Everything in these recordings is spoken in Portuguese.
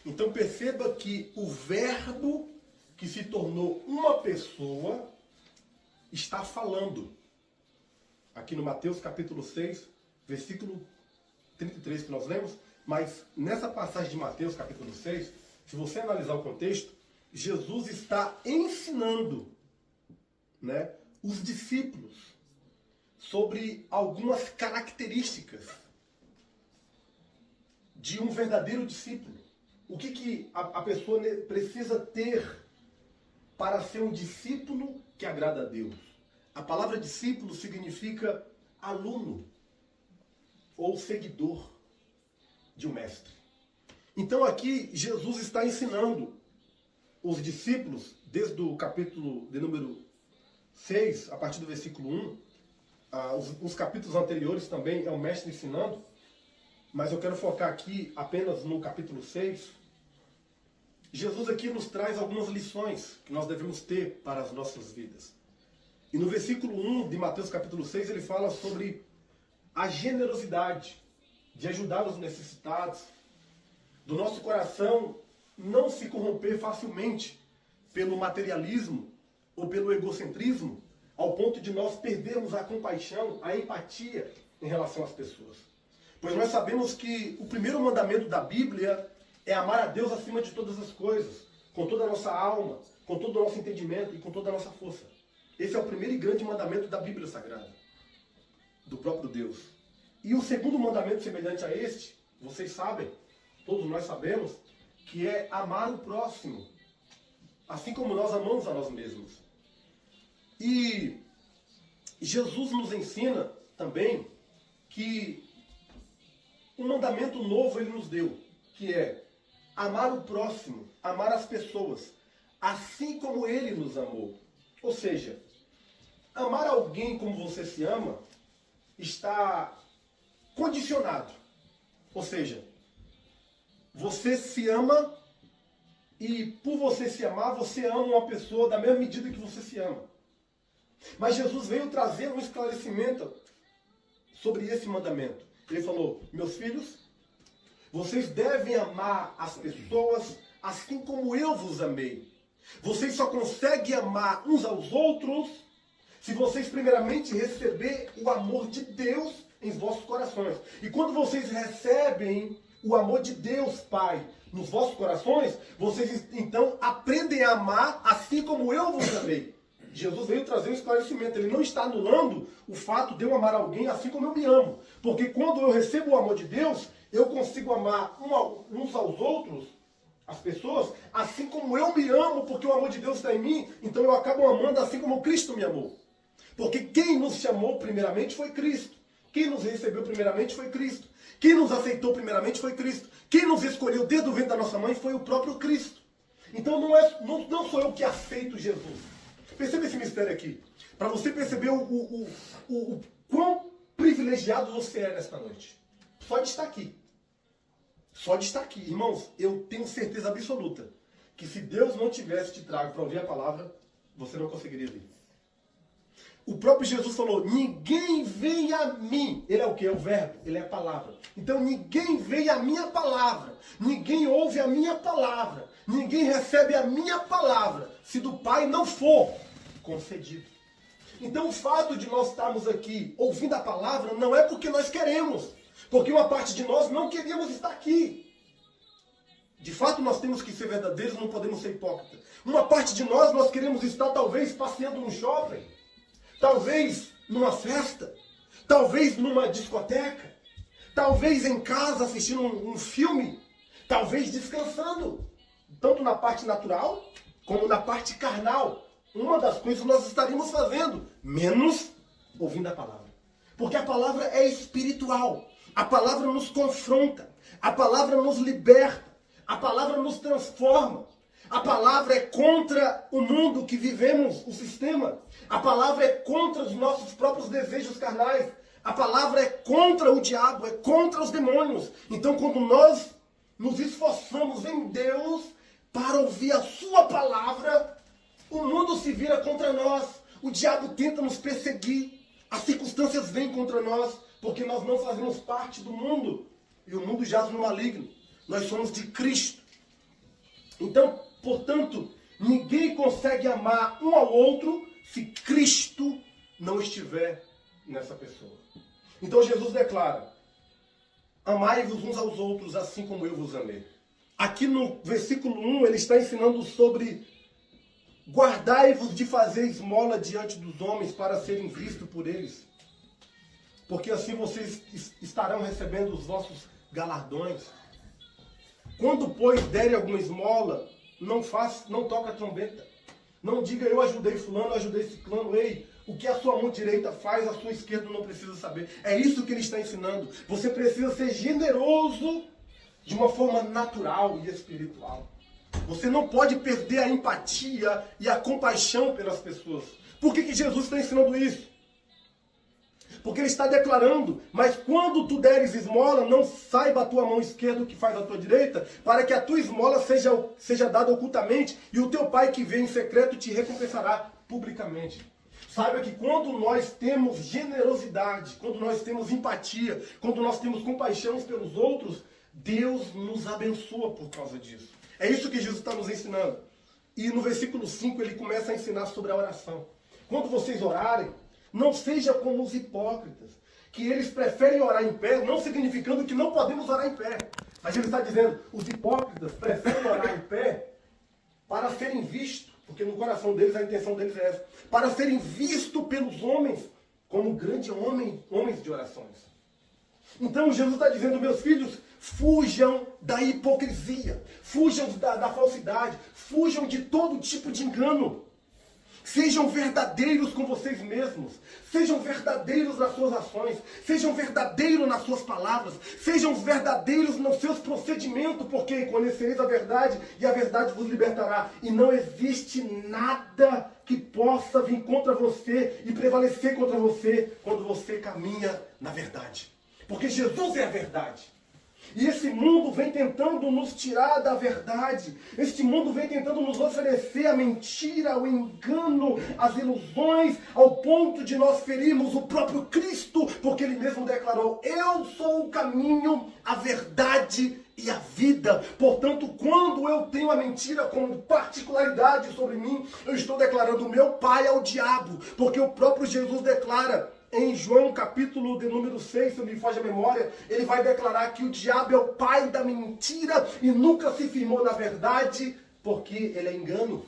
Então perceba que o verbo que se tornou uma pessoa está falando. Aqui no Mateus capítulo 6, versículo 33 que nós lemos, mas nessa passagem de Mateus capítulo 6, se você analisar o contexto, Jesus está ensinando, né, os discípulos sobre algumas características de um verdadeiro discípulo. O que a pessoa precisa ter para ser um discípulo que agrada a Deus? A palavra discípulo significa aluno ou seguidor de um mestre. Então aqui Jesus está ensinando os discípulos, desde o capítulo de número 6, a partir do versículo 1, os capítulos anteriores também é o mestre ensinando, mas eu quero focar aqui apenas no capítulo 6. Jesus aqui nos traz algumas lições que nós devemos ter para as nossas vidas. E no versículo 1 de Mateus capítulo 6, ele fala sobre a generosidade de ajudar os necessitados, do nosso coração não se corromper facilmente pelo materialismo ou pelo egocentrismo, ao ponto de nós perdermos a compaixão, a empatia em relação às pessoas. Pois nós sabemos que o primeiro mandamento da Bíblia é amar a Deus acima de todas as coisas, com toda a nossa alma, com todo o nosso entendimento e com toda a nossa força. Esse é o primeiro e grande mandamento da Bíblia Sagrada, do próprio Deus. E o segundo mandamento semelhante a este, vocês sabem, todos nós sabemos, que é amar o próximo, assim como nós amamos a nós mesmos. E Jesus nos ensina também que um mandamento novo ele nos deu, que é amar o próximo, amar as pessoas, assim como ele nos amou. Ou seja, amar alguém como você se ama está condicionado. Ou seja, você se ama e por você se amar, você ama uma pessoa da mesma medida que você se ama. Mas Jesus veio trazer um esclarecimento sobre esse mandamento. Ele falou: meus filhos, vocês devem amar as pessoas assim como eu vos amei. Vocês só conseguem amar uns aos outros se vocês primeiramente receber o amor de Deus em vossos corações. E quando vocês recebem o amor de Deus, Pai, nos vossos corações, vocês então aprendem a amar assim como eu vos amei. Jesus veio trazer um esclarecimento. Ele não está anulando o fato de eu amar alguém assim como eu me amo. Porque quando eu recebo o amor de Deus, eu consigo amar uns aos outros, as pessoas, assim como eu me amo, porque o amor de Deus está em mim, então eu acabo amando assim como Cristo me amou. Porque quem nos chamou primeiramente foi Cristo. Quem nos recebeu primeiramente foi Cristo. Quem nos aceitou primeiramente foi Cristo. Quem nos escolheu desde o ventre da nossa mãe foi o próprio Cristo. Então não sou eu que aceito Jesus. Perceba esse mistério aqui. Para você perceber o quão privilegiado você é nesta noite. Só de estar aqui. Só de estar aqui. Irmãos, eu tenho certeza absoluta que se Deus não tivesse te trago para ouvir a palavra, você não conseguiria vir. O próprio Jesus falou: ninguém vem a mim. Ele é o que? É o verbo, ele é a palavra. Então ninguém vem a minha palavra, ninguém ouve a minha palavra, ninguém recebe a minha palavra, se do Pai não for concedido. Então o fato de nós estarmos aqui ouvindo a palavra não é porque nós queremos, porque uma parte de nós não queríamos estar aqui. De fato nós temos que ser verdadeiros, não podemos ser hipócritas. Uma parte de nós queremos estar talvez passeando no shopping, talvez numa festa, talvez numa discoteca, talvez em casa assistindo um filme, talvez descansando, tanto na parte natural como na parte carnal. Uma das coisas nós estaríamos fazendo, menos ouvindo a palavra. Porque a palavra é espiritual, a palavra nos confronta, a palavra nos liberta, a palavra nos transforma. A palavra é contra o mundo que vivemos, o sistema. A palavra é contra os nossos próprios desejos carnais. A palavra é contra o diabo, é contra os demônios. Então, quando nós nos esforçamos em Deus para ouvir a sua palavra, o mundo se vira contra nós. O diabo tenta nos perseguir. As circunstâncias vêm contra nós, porque nós não fazemos parte do mundo. E o mundo jaz no maligno. Nós somos de Cristo. Então, portanto, ninguém consegue amar um ao outro se Cristo não estiver nessa pessoa. Então Jesus declara: amai-vos uns aos outros assim como eu vos amei. Aqui no versículo 1 ele está ensinando sobre guardai-vos de fazer esmola diante dos homens para serem vistos por eles, porque assim vocês estarão recebendo os vossos galardões. Quando, pois, derem alguma esmola, não toca a trombeta. Não diga eu ajudei fulano, eu ajudei ciclano. Ei, o que a sua mão direita faz, a sua esquerda não precisa saber. É isso que ele está ensinando. Você precisa ser generoso de uma forma natural e espiritual. Você não pode perder a empatia e a compaixão pelas pessoas. Por que Jesus está ensinando isso? Porque ele está declarando: mas quando tu deres esmola, não saiba a tua mão esquerda o que faz a tua direita, para que a tua esmola seja dada ocultamente, e o teu pai que vê em secreto te recompensará publicamente. Saiba que quando nós temos generosidade, quando nós temos empatia, quando nós temos compaixão uns pelos outros, Deus nos abençoa por causa disso. É isso que Jesus está nos ensinando. E no versículo 5 ele começa a ensinar sobre a oração. Quando vocês orarem, não seja como os hipócritas, que eles preferem orar em pé, não significando que não podemos orar em pé. Mas ele está dizendo, os hipócritas preferem orar em pé para serem vistos, porque no coração deles a intenção deles é essa, para serem vistos pelos homens como grandes homens de orações. Então Jesus está dizendo, meus filhos, fujam da hipocrisia, fujam da falsidade, fujam de todo tipo de engano. Sejam verdadeiros com vocês mesmos. Sejam verdadeiros nas suas ações. Sejam verdadeiros nas suas palavras. Sejam verdadeiros nos seus procedimentos, porque conhecereis a verdade e a verdade vos libertará. E não existe nada que possa vir contra você e prevalecer contra você quando você caminha na verdade. Porque Jesus é a verdade. E esse mundo vem tentando nos tirar da verdade. Este mundo vem tentando nos oferecer a mentira, o engano, as ilusões, ao ponto de nós ferirmos o próprio Cristo, porque ele mesmo declarou: eu sou o caminho, a verdade e a vida. Portanto, quando eu tenho a mentira como particularidade sobre mim, eu estou declarando: meu pai é o diabo, porque o próprio Jesus declara em João capítulo de número 6, se não me foge a memória, ele vai declarar que o diabo é o pai da mentira e nunca se firmou na verdade, porque ele é engano.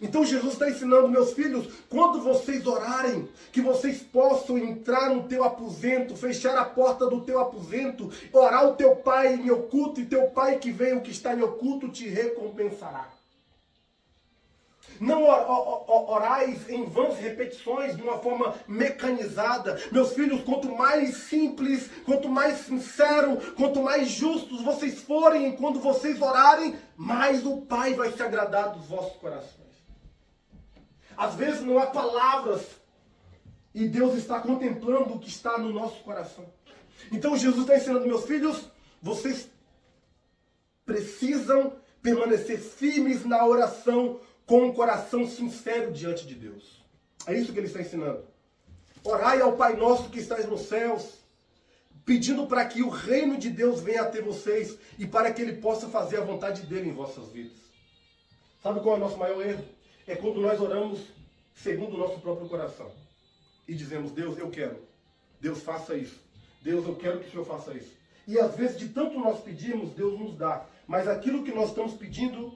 Então Jesus está ensinando, meus filhos, quando vocês orarem, que vocês possam entrar no teu aposento, fechar a porta do teu aposento, orar o teu pai em oculto, e teu pai que vem o que está em oculto te recompensará. Não orais em vãs repetições, de uma forma mecanizada. Meus filhos, quanto mais simples, quanto mais sincero, quanto mais justos vocês forem, quando vocês orarem, mais o Pai vai se agradar dos vossos corações. Às vezes não há palavras e Deus está contemplando o que está no nosso coração. Então Jesus está ensinando, meus filhos, vocês precisam permanecer firmes na oração, com um coração sincero diante de Deus. É isso que ele está ensinando. Orai ao Pai nosso que estás nos céus, pedindo para que o reino de Deus venha até vocês e para que ele possa fazer a vontade dele em vossas vidas. Sabe qual é o nosso maior erro? É quando nós oramos segundo o nosso próprio coração e dizemos: Deus, eu quero. Deus, faça isso. Deus, eu quero que o Senhor faça isso. E às vezes, de tanto nós pedimos, Deus nos dá. Mas aquilo que nós estamos pedindo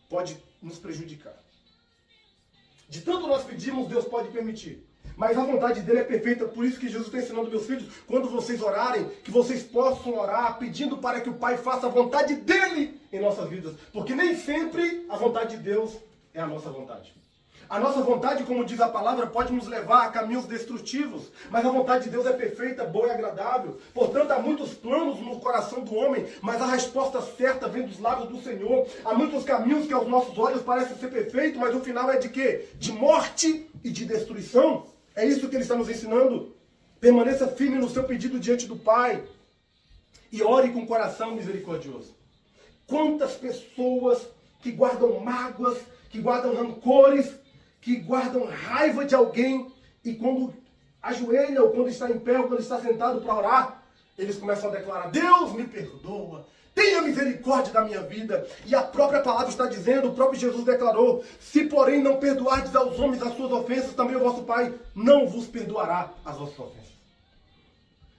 pode nos prejudicar. De tanto nós pedimos, Deus pode permitir. Mas a vontade dele é perfeita. Por isso que Jesus está ensinando, meus filhos, quando vocês orarem, que vocês possam orar pedindo para que o Pai faça a vontade dele em nossas vidas. Porque nem sempre a vontade de Deus é a nossa vontade. A nossa vontade, como diz a palavra, pode nos levar a caminhos destrutivos, mas a vontade de Deus é perfeita, boa e agradável. Portanto, há muitos planos no coração do homem, mas a resposta certa vem dos lábios do Senhor. Há muitos caminhos que aos nossos olhos parecem ser perfeitos, mas o final é de quê? De morte e de destruição. É isso que ele está nos ensinando. Permaneça firme no seu pedido diante do Pai e ore com o coração misericordioso. Quantas pessoas que guardam mágoas, que guardam rancores, que guardam raiva de alguém, e quando ajoelha, ou quando está em pé, ou quando está sentado para orar, eles começam a declarar: Deus me perdoa, Tenha misericórdia da minha vida. E a própria palavra está dizendo, o próprio Jesus declarou, se porém não perdoardes aos homens as suas ofensas, também o vosso Pai não vos perdoará as vossas ofensas.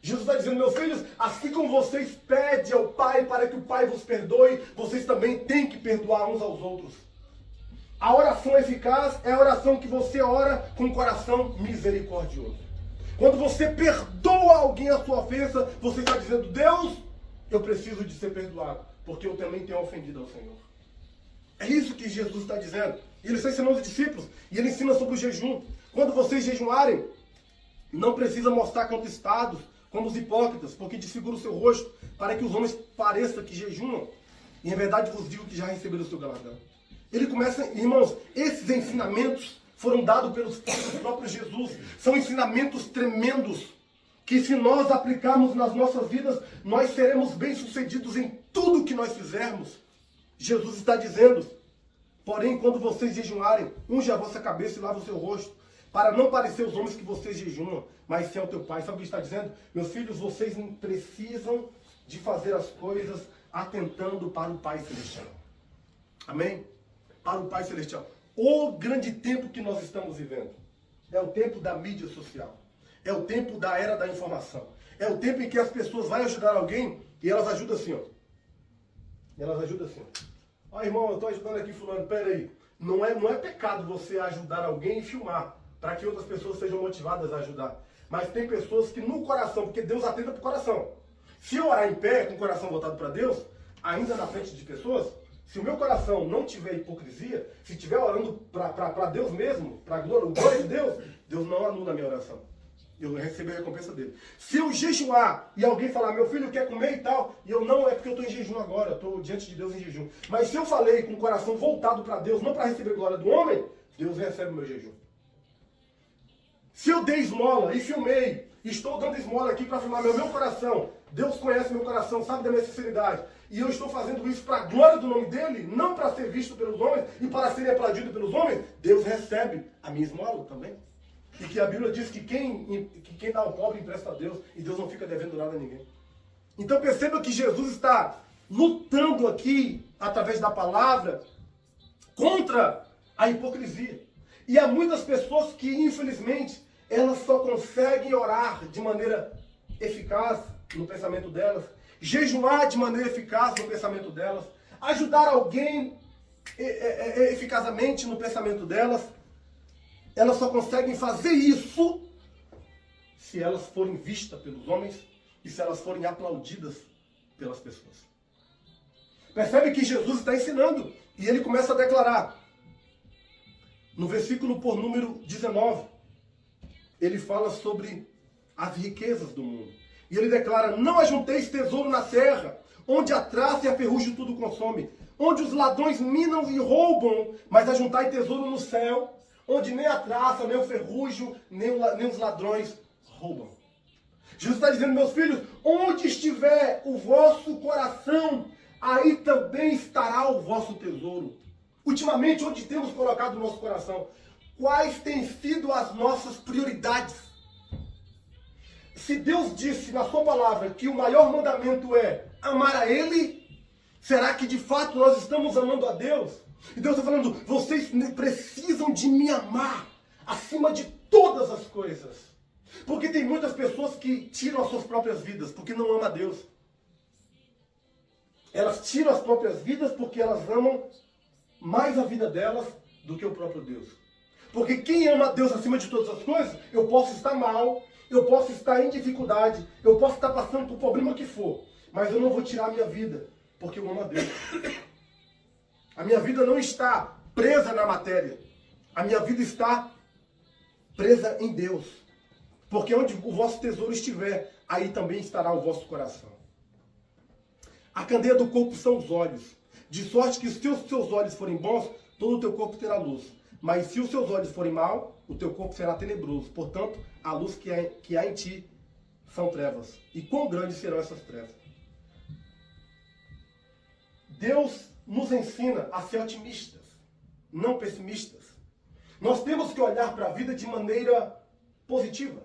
Jesus está dizendo, meus filhos, assim como vocês pedem ao Pai para que o Pai vos perdoe, vocês também têm que perdoar uns aos outros. A oração eficaz é a oração que você ora com um coração misericordioso. Quando você perdoa alguém a sua ofensa, você está dizendo, Deus, eu preciso de ser perdoado, porque eu também tenho ofendido ao Senhor. É isso que Jesus está dizendo. E ele está ensinando os discípulos, e ele ensina sobre o jejum. Quando vocês jejuarem, não precisa mostrar quanto estados, como os hipócritas, porque desfigura o seu rosto, para que os homens pareçam que jejuam. E em verdade vos digo que já receberam o seu galardão. Ele começa, irmãos, esses ensinamentos foram dados pelo próprio Jesus. São ensinamentos tremendos, que se nós aplicarmos nas nossas vidas, nós seremos bem-sucedidos em tudo que nós fizermos. Jesus está dizendo, porém, quando vocês jejuarem, unge a vossa cabeça e lava o seu rosto, para não parecer os homens que vocês jejuam, mas sim ao teu Pai. Sabe o que está dizendo? Meus filhos, vocês precisam de fazer as coisas atentando para o Pai Celestial. Amém? Para o Pai Celestial. O grande tempo que nós estamos vivendo é o tempo da mídia social. É o tempo da era da informação. É o tempo em que as pessoas vão ajudar alguém e elas ajudam assim, ó. Elas ajudam assim, ó. Ó, irmão, eu estou ajudando aqui fulano, peraí. Não é pecado você ajudar alguém e filmar, para que outras pessoas sejam motivadas a ajudar. Mas tem pessoas que no coração, porque Deus atenta para o coração. Se eu orar em pé, com o coração voltado para Deus, ainda na frente de pessoas, se o meu coração não tiver hipocrisia, se estiver orando para Deus mesmo, para a glória de Deus, Deus não anula a minha oração. Eu recebo a recompensa dele. Se eu jejuar e alguém falar, meu filho quer comer e tal, e eu não, é porque eu estou em jejum agora, eu estou diante de Deus em jejum. Mas se eu falei com o coração voltado para Deus, não para receber a glória do homem, Deus recebe o meu jejum. Se eu dei esmola e filmei, estou dando esmola aqui para filmar meu coração, Deus conhece meu coração, sabe da minha sinceridade, e eu estou fazendo isso para a glória do nome dele, não para ser visto pelos homens e para ser aplaudido pelos homens, Deus recebe a minha esmola também. E que a Bíblia diz que quem dá ao pobre empresta a Deus, e Deus não fica devendo nada a ninguém. Então perceba que Jesus está lutando aqui, através da palavra, contra a hipocrisia. E há muitas pessoas que, infelizmente, elas só conseguem orar de maneira eficaz no pensamento delas, jejuar de maneira eficaz no pensamento delas, ajudar alguém eficazmente no pensamento delas. Elas só conseguem fazer isso se elas forem vistas pelos homens e se elas forem aplaudidas pelas pessoas. Percebe que Jesus está ensinando e ele começa a declarar. No versículo por número 19, ele fala sobre as riquezas do mundo. E ele declara, não ajunteis tesouro na terra, onde a traça e a ferrugem tudo consome, onde os ladrões minam e roubam, mas ajuntai tesouro no céu, onde nem a traça, nem o ferrugem, nem os ladrões roubam. Jesus está dizendo, meus filhos, onde estiver o vosso coração, aí também estará o vosso tesouro. Ultimamente, onde temos colocado o nosso coração? Quais têm sido as nossas prioridades? Se Deus disse na sua palavra que o maior mandamento é amar a Ele, será que de fato nós estamos amando a Deus? E Deus está falando, vocês precisam de me amar acima de todas as coisas. Porque tem muitas pessoas que tiram as suas próprias vidas porque não amam a Deus. Elas tiram as próprias vidas porque elas amam mais a vida delas do que o próprio Deus. Porque quem ama a Deus acima de todas as coisas, eu posso estar mal, eu posso estar em dificuldade, eu posso estar passando por problema que for, mas eu não vou tirar a minha vida, porque eu amo a Deus. A minha vida não está presa na matéria. A minha vida está presa em Deus. Porque onde o vosso tesouro estiver, aí também estará o vosso coração. A candeia do corpo são os olhos. De sorte que se os seus olhos forem bons, todo o teu corpo terá luz. Mas se os seus olhos forem maus, o teu corpo será tenebroso. Portanto, a luz que há em ti são trevas. E quão grandes serão essas trevas? Deus nos ensina a ser otimistas, não pessimistas. Nós temos que olhar para a vida de maneira positiva.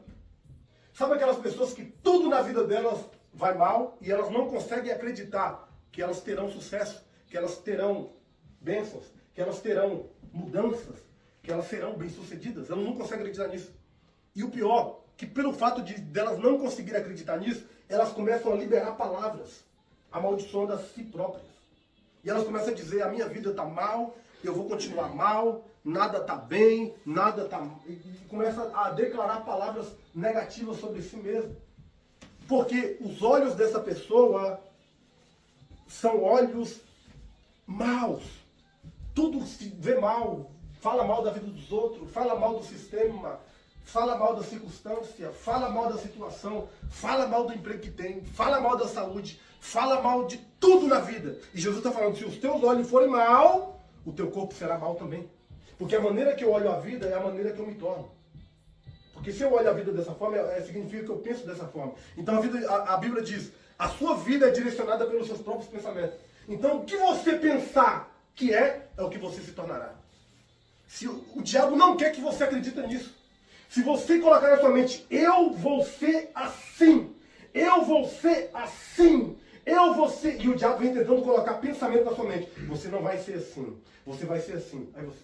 Sabe aquelas pessoas que tudo na vida delas vai mal e elas não conseguem acreditar que elas terão sucesso, que elas terão bênçãos, que elas terão mudanças, que elas serão bem-sucedidas. Elas não conseguem acreditar nisso. E o pior, que pelo fato delas não conseguirem acreditar nisso, elas começam a liberar palavras, amaldiçoando a si próprias. E elas começam a dizer, a minha vida está mal, eu vou continuar mal, nada está bem, nada está... E começa a declarar palavras negativas sobre si mesmo. Porque os olhos dessa pessoa são olhos maus. Tudo se vê mal, fala mal da vida dos outros, fala mal do sistema, fala mal da circunstância, fala mal da situação, fala mal do emprego que tem, fala mal da saúde, fala mal de tudo na vida. E Jesus está falando, se os teus olhos forem mal, o teu corpo será mal também. Porque a maneira que eu olho a vida é a maneira que eu me torno. Porque se eu olho a vida dessa forma, significa que eu penso dessa forma. Então a Bíblia diz, a sua vida é direcionada pelos seus próprios pensamentos. Então o que você pensar que é o que você se tornará. Se o diabo não quer que você acredite nisso. Se você colocar na sua mente, eu vou ser assim, eu vou ser assim, eu vou ser... E o diabo vem tentando colocar pensamento na sua mente. Você não vai ser assim, você vai ser assim. Aí você...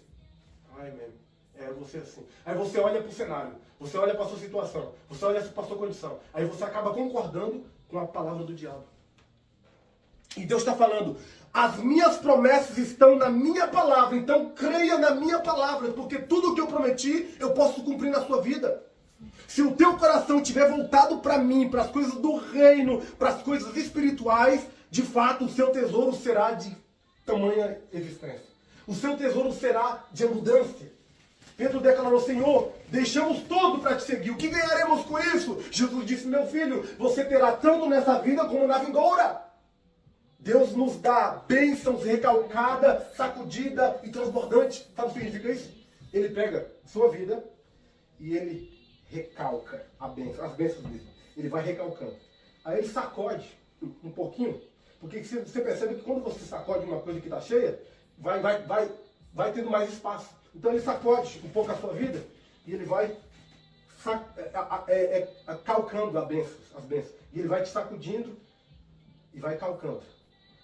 Ai, mesmo. Eu vou ser assim. Aí você olha para o cenário, você olha para a sua situação, você olha para a sua condição. Aí você acaba concordando com a palavra do diabo. E Deus está falando, as minhas promessas estão na minha palavra, então creia na minha palavra, porque tudo o que eu prometi, eu posso cumprir na sua vida. Se o teu coração estiver voltado para mim, para as coisas do reino, para as coisas espirituais, de fato o seu tesouro será de tamanha existência. O seu tesouro será de abundância. Pedro declarou, Senhor, deixamos tudo para te seguir. O que ganharemos com isso? Jesus disse, meu filho, você terá tanto nessa vida como na vindoura. Deus nos dá bênçãos recalcada, sacudida e transbordante. Sabe o que significa isso? Ele pega sua vida e ele recalca as bênçãos dele. Ele vai recalcando. Aí ele sacode um pouquinho. Porque você percebe que quando você sacode uma coisa que está cheia, vai tendo mais espaço. Então ele sacode um pouco a sua vida e ele vai calcando as bênçãos. E ele vai te sacudindo e vai calcando.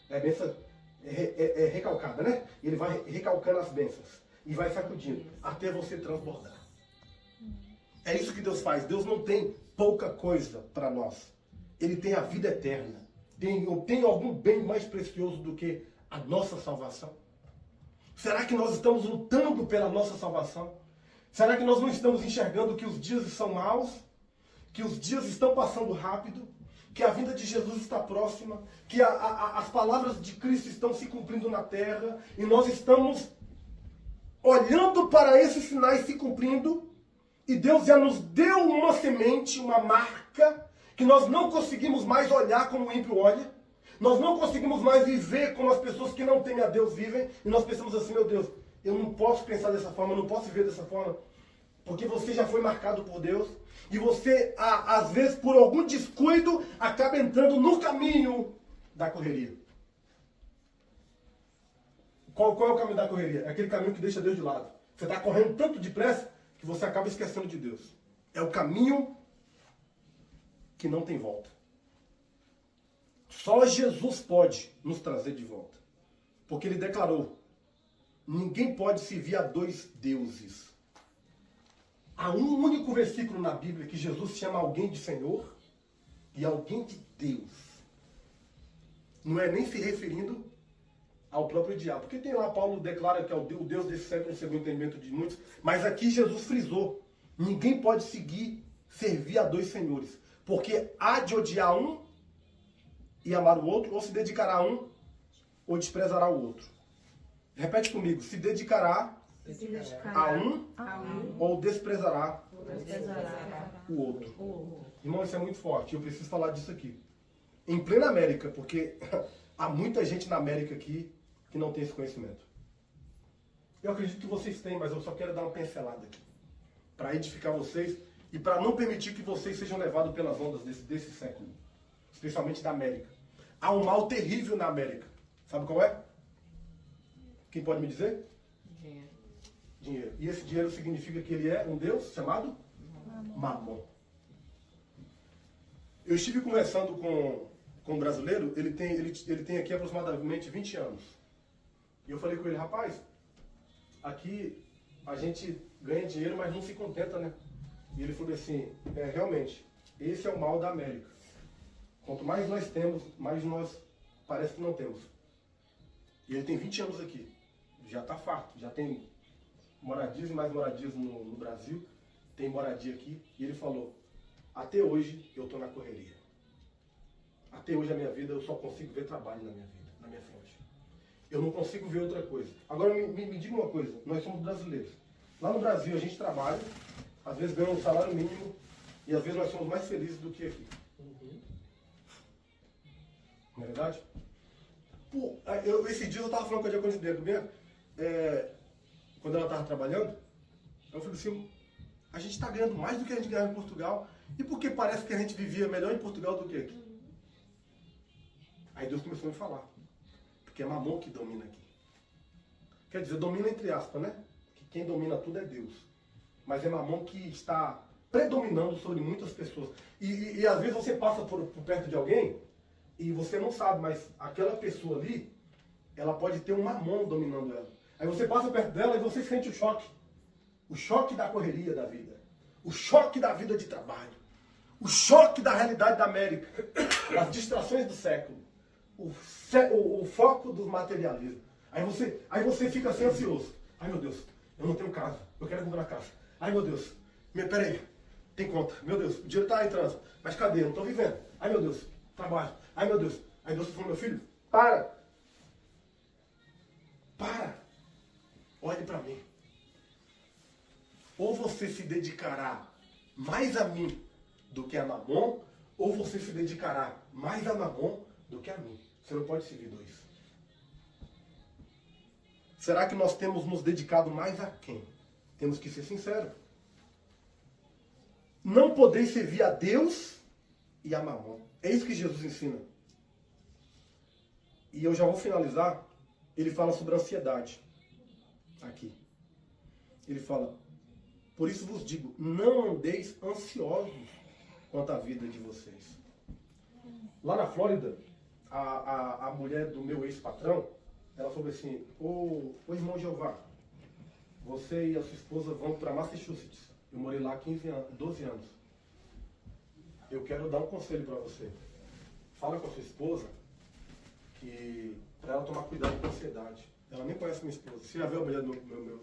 A bênção é recalcada, né? Ele vai recalcando as bênçãos e vai sacudindo até você transbordar. É isso que Deus faz. Deus não tem pouca coisa para nós. Ele tem a vida eterna. Tem algum bem mais precioso do que a nossa salvação? Será que nós estamos lutando pela nossa salvação? Será que nós não estamos enxergando que os dias são maus? Que os dias estão passando rápido? Que a vinda de Jesus está próxima? Que as palavras de Cristo estão se cumprindo na terra? E nós estamos olhando para esses sinais se cumprindo? E Deus já nos deu uma semente, uma marca, que nós não conseguimos mais olhar como o ímpio olha. Nós não conseguimos mais viver como as pessoas que não têm a Deus vivem. E nós pensamos assim, meu Deus, eu não posso pensar dessa forma, eu não posso viver dessa forma. Porque você já foi marcado por Deus. E você, às vezes, por algum descuido, acaba entrando no caminho da correria. Qual é o caminho da correria? É aquele caminho que deixa Deus de lado. Você está correndo tanto depressa que você acaba esquecendo de Deus. É o caminho que não tem volta. Só Jesus pode nos trazer de volta. Porque ele declarou, ninguém pode servir a dois deuses. Há um único versículo na Bíblia que Jesus chama alguém de Senhor e alguém de Deus. Não é nem se referindo ao próprio diabo. Porque tem lá, Paulo declara que é o Deus desse século, segundo o entendimento de muitos. Mas aqui Jesus frisou, ninguém pode servir a dois senhores. Porque há de odiar um e amar o outro, ou se dedicará a um, ou desprezará o outro. Repete comigo, se dedicará a um, ou desprezará o outro. Irmão, isso é muito forte, eu preciso falar disso aqui. Em plena América, porque há muita gente na América aqui que não tem esse conhecimento. Eu acredito que vocês têm, mas eu só quero dar uma pincelada aqui. Para edificar vocês e para não permitir que vocês sejam levados pelas ondas desse século. Especialmente da América. Há um mal terrível na América. Sabe qual é? Quem pode me dizer? Dinheiro. E esse dinheiro significa que ele é um Deus chamado? Mamon. Eu estive conversando como brasileiro, ele tem aqui aproximadamente 20 anos. E eu falei com ele, rapaz, aqui a gente ganha dinheiro, mas não se contenta, né? E ele falou assim, realmente, esse é o mal da América. Quanto mais nós temos, mais nós parece que não temos. E ele tem 20 anos aqui. Já está farto, já tem moradias e mais moradias no Brasil. Tem moradia aqui. E ele falou, até hoje eu estou na correria. Até hoje a minha vida eu só consigo ver trabalho na minha vida, na minha frente. Eu não consigo ver outra coisa. Agora me diga uma coisa, nós somos brasileiros. Lá no Brasil a gente trabalha, às vezes ganha um salário mínimo e às vezes nós somos mais felizes do que aqui. Não é verdade? Pô, esse dia eu estava falando com a diaconisa dentro mesmo, quando ela estava trabalhando, eu falei assim, a gente está ganhando mais do que a gente ganhava em Portugal, e por que parece que a gente vivia melhor em Portugal do que aqui? Aí Deus começou a me falar, porque é Mamon que domina aqui. Quer dizer, domina entre aspas, né? Que quem domina tudo é Deus. Mas é Mamon que está predominando sobre muitas pessoas. E às vezes você passa por perto de alguém, e você não sabe, mas aquela pessoa ali, ela pode ter um Mamon dominando ela. Aí você passa perto dela e você sente o choque. O choque da correria da vida. O choque da vida de trabalho. O choque da realidade da América. As distrações do século. O foco dos materialismos. Aí você fica assim ansioso. Ai meu Deus, eu não tenho casa. Eu quero comprar casa. Ai meu Deus, peraí, tem conta. Meu Deus, o dinheiro está entrando. Mas cadê? Eu não estou vivendo. Ai meu Deus, trabalho. Ai meu Deus. Aí Deus falou, meu filho, para. Olhe para mim. Ou você se dedicará mais a mim do que a Mamon, ou você se dedicará mais a Mamon do que a mim. Você não pode servir dois. Será que nós temos nos dedicado mais a quem? Temos que ser sinceros. Não podeis servir a Deus e a Mamon. É isso que Jesus ensina. E eu já vou finalizar. Ele fala sobre a ansiedade. Aqui. Ele fala, por isso vos digo, não andeis ansiosos quanto à vida de vocês. Lá na Flórida, a mulher do meu ex-patrão, ela falou assim, ô irmão Jeová, você e a sua esposa vão para Massachusetts. Eu morei lá 12 anos. Eu quero dar um conselho para você. Fala com a sua esposa que para ela tomar cuidado com a ansiedade. Ela nem conhece minha esposa. Você já viu a mulher do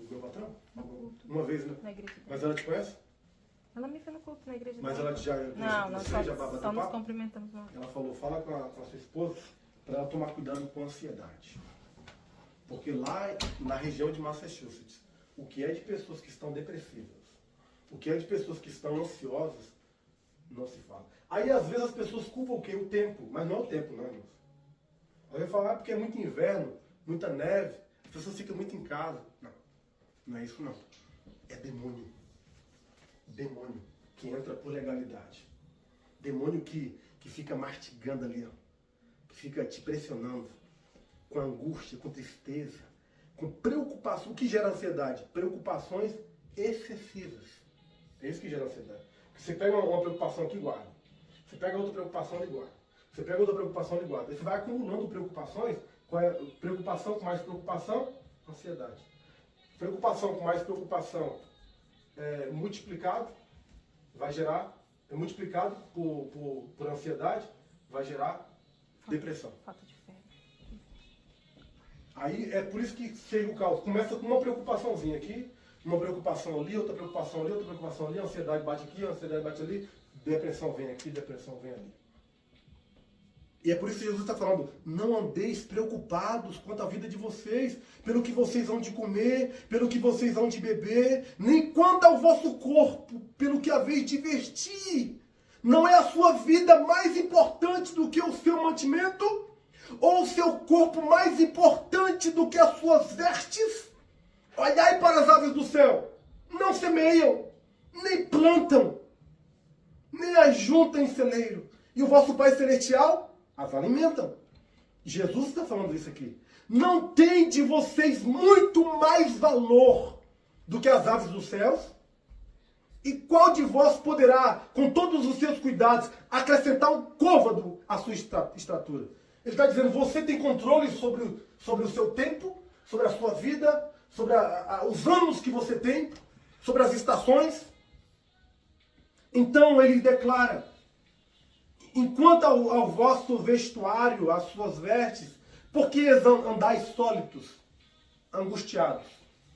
meu patrão? Uma vez, né? Na igreja. Mas ela te conhece? Ela me fez no culto na igreja. Mas ela já... Não, nós só nos papo? cumprimentamos. Não. Ela falou, fala com a sua esposa para ela tomar cuidado com a ansiedade. Porque lá na região de Massachusetts, o que é de pessoas que estão depressivas, o que é de pessoas que estão ansiosas, não se fala. Aí às vezes as pessoas culpam o quê? O tempo. Mas não é o tempo, não, irmãos. Aí vai falar, porque é muito inverno, muita neve, as pessoas ficam muito em casa. Não, não é isso não. É demônio. Demônio que entra por legalidade. Demônio que fica mastigando ali, ó. Que fica te pressionando. Com angústia, com tristeza, com preocupação. O que gera ansiedade? Preocupações excessivas. É isso que gera ansiedade. Você pega uma preocupação aqui e guarda. Você pega outra preocupação e guarda. Você pega outra preocupação e guarda. Aí você vai acumulando preocupações. Qual é? Preocupação com mais preocupação? Ansiedade. Preocupação com mais preocupação multiplicado vai gerar, multiplicado por ansiedade, vai gerar depressão. Falta de fé. Aí é por isso que chega o caos. Começa com uma preocupaçãozinha aqui, uma preocupação ali, outra preocupação ali, outra preocupação ali, ansiedade bate aqui, ansiedade bate ali, depressão vem aqui, depressão vem ali. E é por isso que Jesus está falando, não andeis preocupados quanto à vida de vocês, pelo que vocês vão de comer, pelo que vocês vão de beber, nem quanto ao vosso corpo, pelo que haveis de vestir. Não é a sua vida mais importante do que o seu mantimento? Ou o seu corpo mais importante do que as suas vestes? Olhai para as aves do céu, não semeiam, nem plantam, nem ajuntam em celeiro. E o vosso Pai Celestial as alimentam. Jesus está falando isso aqui. Não tem de vocês muito mais valor do que as aves dos céus? E qual de vós poderá, com todos os seus cuidados, acrescentar um côvado à sua estatura? Ele está dizendo, você tem controle sobre o seu tempo, sobre a sua vida, sobre os anos que você tem, sobre as estações. Então ele declara, enquanto ao vosso vestuário, às suas vestes, por que andais sólitos, angustiados,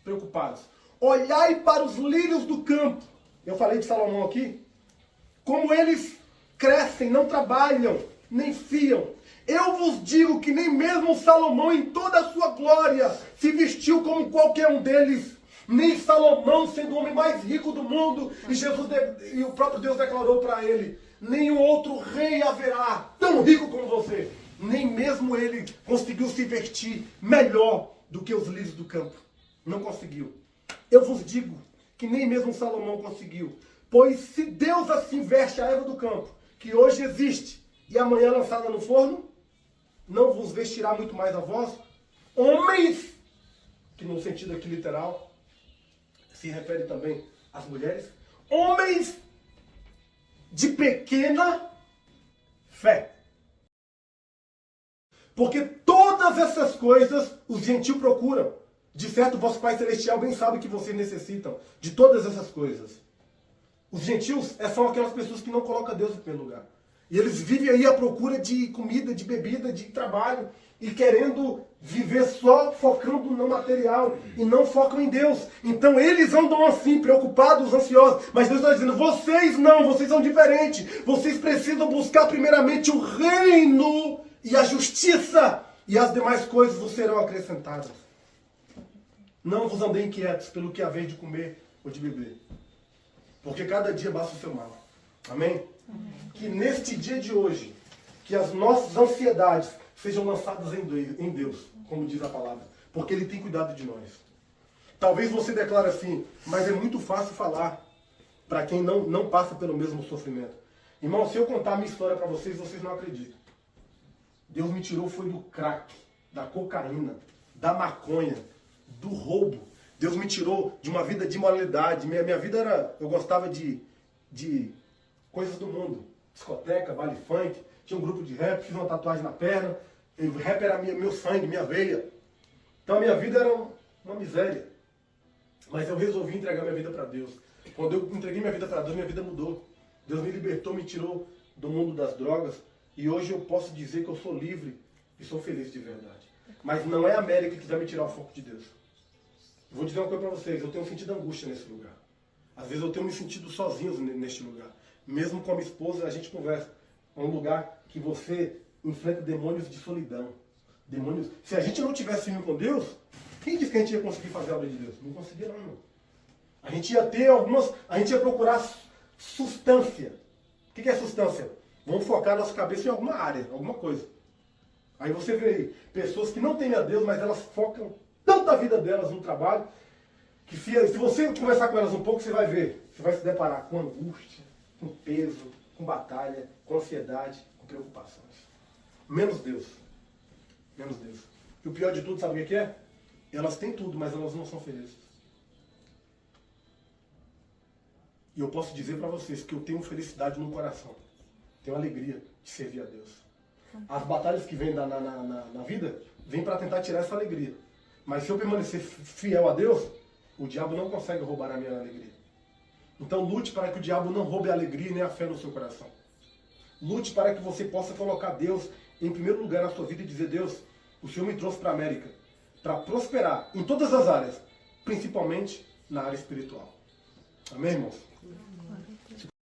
preocupados? Olhai para os lírios do campo. Eu falei de Salomão aqui. Como eles crescem, não trabalham, nem fiam. Eu vos digo que nem mesmo Salomão, em toda a sua glória, se vestiu como qualquer um deles. Nem Salomão, sendo o homem mais rico do mundo, e o próprio Deus declarou para ele, nenhum outro rei haverá tão rico como você. Nem mesmo ele conseguiu se vestir melhor do que os lírios do campo. Não conseguiu. Eu vos digo que nem mesmo Salomão conseguiu. Pois se Deus assim veste a erva do campo, que hoje existe, e amanhã lançada no forno, não vos vestirá muito mais a vós, homens, que no sentido aqui literal, se refere também às mulheres, homens de pequena fé. Porque todas essas coisas os gentios procuram. De certo, vosso Pai Celestial bem sabe que vocês necessitam de todas essas coisas. Os gentios são aquelas pessoas que não colocam Deus em primeiro lugar. E eles vivem aí à procura de comida, de bebida, de trabalho, e querendo viver só focando no material, e não focam em Deus. Então eles andam assim, preocupados, ansiosos. Mas Deus está dizendo, vocês não, vocês são diferentes. Vocês precisam buscar primeiramente o reino e a justiça, e as demais coisas vos serão acrescentadas. Não vos andei inquietos pelo que haver de comer ou de beber, porque cada dia basta o seu mal. Amém? Amém. Que neste dia de hoje, que as nossas ansiedades sejam lançadas em Deus, como diz a palavra, porque Ele tem cuidado de nós. Talvez você declare assim, mas é muito fácil falar para quem não passa pelo mesmo sofrimento. Irmão, se eu contar a minha história para vocês, vocês não acreditam. Deus me tirou foi do crack, da cocaína, da maconha, do roubo. Deus me tirou de uma vida de imoralidade. Minha vida era... Eu gostava de coisas do mundo. Discoteca, baile funk. Tinha um grupo de rap, fiz uma tatuagem na perna. O rap era meu sangue, minha veia. Então a minha vida era uma miséria. Mas eu resolvi entregar minha vida para Deus. Quando eu entreguei minha vida para Deus, minha vida mudou. Deus me libertou, me tirou do mundo das drogas. E hoje eu posso dizer que eu sou livre e sou feliz de verdade. Mas não é a América que vai me tirar o foco de Deus. Vou dizer uma coisa para vocês, eu tenho sentido angústia nesse lugar. Às vezes eu tenho me sentido sozinho neste lugar. Mesmo com a minha esposa, a gente conversa. É um lugar que você enfrenta demônios de solidão. Demônios. Se a gente não tivesse indo com Deus, quem disse que a gente ia conseguir fazer a obra de Deus? Não conseguia não. A gente ia ter a gente ia procurar substância. O que é substância? Vamos focar a nossa cabeça em alguma área, alguma coisa. Aí você vê aí, pessoas que não têm a Deus, mas elas focam tanto a vida delas no trabalho, que se você conversar com elas um pouco, você vai ver. Você vai se deparar com angústia, com peso, com batalha, com ansiedade, com preocupações. Menos Deus. Menos Deus. E o pior de tudo, sabe o que é? Elas têm tudo, mas elas não são felizes. E eu posso dizer para vocês que eu tenho felicidade no coração. Tenho alegria de servir a Deus. As batalhas que vêm na vida, vêm para tentar tirar essa alegria. Mas se eu permanecer fiel a Deus, o diabo não consegue roubar a minha alegria. Então lute para que o diabo não roube a alegria nem a fé no seu coração. Lute para que você possa colocar Deus em primeiro lugar na sua vida e dizer, Deus, o Senhor me trouxe para a América para prosperar em todas as áreas, principalmente na área espiritual. Amém, irmãos?